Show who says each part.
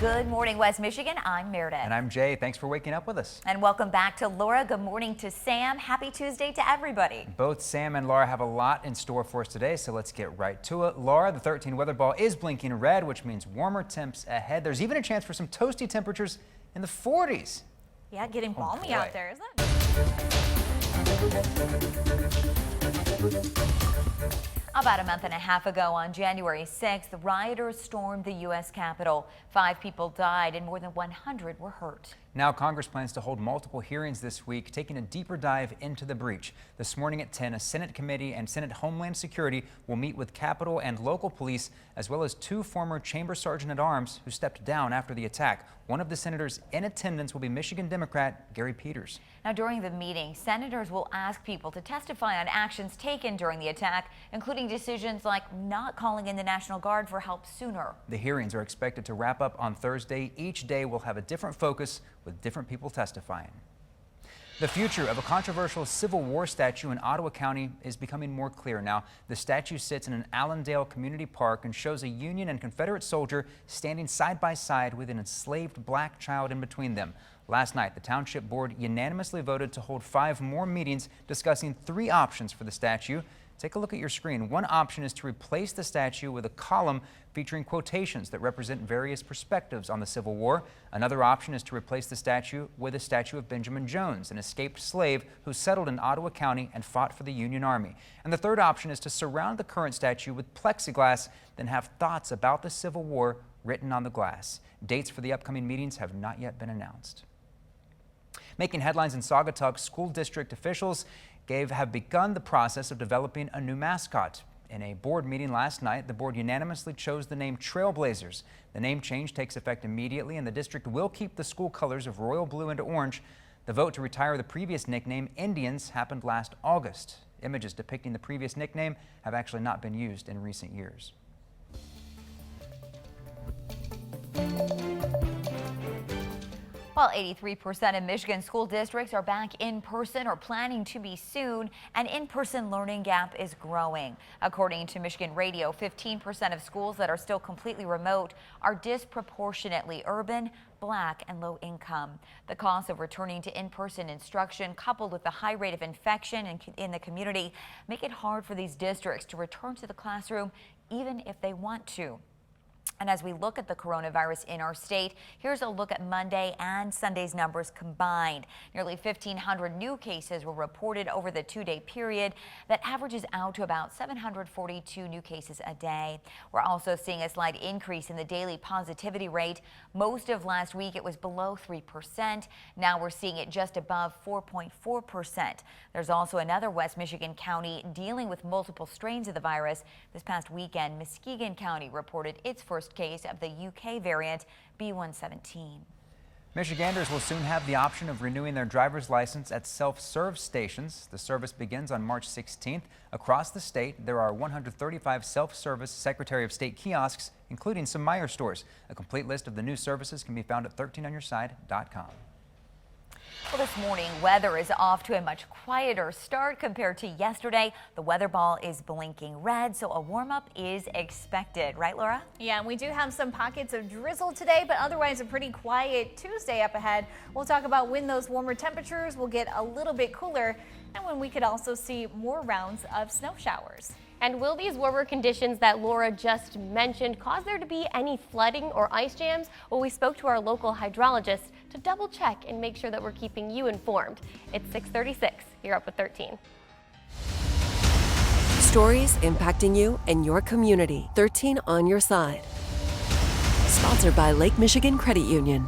Speaker 1: Good morning, West Michigan. I'm Meredith.
Speaker 2: And I'm Jay. Thanks for waking up with us.
Speaker 1: And welcome back to Laura. Good morning to Sam. Happy Tuesday to everybody.
Speaker 2: Both Sam and Laura have a lot in store for us today, so let's get right to it. Laura, the 13 weather ball is blinking red, which means warmer temps ahead. There's even a chance for some toasty temperatures in the 40s.
Speaker 1: Yeah, getting balmy out there, isn't it? About a month and a half ago on January 6th, rioters stormed the U.S. Capitol. 5 people died and more than 100 were hurt.
Speaker 2: Now Congress plans to hold multiple hearings this week, taking a deeper dive into the breach. This morning at 10, a Senate committee and Senate Homeland Security will meet with Capitol and local police, as well as 2 former chamber sergeant-at-arms who stepped down after the attack. One of the senators in attendance will be Michigan Democrat Gary Peters.
Speaker 1: Now, during the meeting, senators will ask people to testify on actions taken during the attack, including decisions like not calling in the National Guard for help sooner.
Speaker 2: The hearings are expected to wrap up on Thursday. Each day will have a different focus with different people testifying. The future of a controversial Civil War statue in Ottawa County is becoming more clear now. The statue sits in an Allendale community park and shows a Union and Confederate soldier standing side by side with an enslaved black child in between them. Last night, the Township Board unanimously voted to hold 5 more meetings discussing 3 options for the statue. Take a look at your screen. One option is to replace the statue with a column featuring quotations that represent various perspectives on the Civil War. Another option is to replace the statue with a statue of Benjamin Jones, an escaped slave who settled in Ottawa County and fought for the Union Army. And the third option is to surround the current statue with plexiglass, then have thoughts about the Civil War written on the glass. Dates for the upcoming meetings have not yet been announced. Making headlines in Saugatuck, school district officials have begun the process of developing a new mascot. In a board meeting last night, the board unanimously chose the name Trailblazers. The name change takes effect immediately, and the district will keep the school colors of royal blue and orange. The vote to retire the previous nickname Indians happened last August. Images depicting the previous nickname have actually not been used in recent years.
Speaker 1: While 83% of Michigan school districts are back in person or planning to be soon, an in-person learning gap is growing. According to Michigan Radio, 15% of schools that are still completely remote are disproportionately urban, Black, and low income. The cost of returning to in-person instruction, coupled with the high rate of infection in the community, make it hard for these districts to return to the classroom even if they want to. And as we look at the coronavirus in our state, here's a look at Monday and Sunday's numbers combined. Nearly 1,500 new cases were reported over the 2-day period. That averages out to about 742 new cases a day. We're also seeing a slight increase in the daily positivity rate. Most of last week it was below 3%. Now we're seeing it just above 4.4%. There's also another West Michigan county dealing with multiple strains of the virus. This past weekend, Muskegon County reported its first case of the UK variant B117.
Speaker 2: Michiganders will soon have the option of renewing their driver's license at self-serve stations. The service begins on March 16th. Across the state, there are 135 self-service Secretary of State kiosks, including some Meijer stores. A complete list of the new services can be found at 13onyourside.com.
Speaker 1: Well, this morning, weather is off to a much quieter start compared to yesterday. The weather ball is blinking red, so a warm-up is expected. Right, Laura?
Speaker 3: Yeah, and we do have some pockets of drizzle today, but otherwise a pretty quiet Tuesday up ahead. We'll talk about when those warmer temperatures will get a little bit cooler and when we could also see more rounds of snow showers.
Speaker 4: And will these warmer conditions that Laura just mentioned cause there to be any flooding or ice jams? Well, we spoke to our local hydrologist to double check and make sure that we're keeping you informed. It's 6:36. You're up with 13.
Speaker 5: Stories impacting you and your community. 13 on your side. Sponsored by Lake Michigan Credit Union.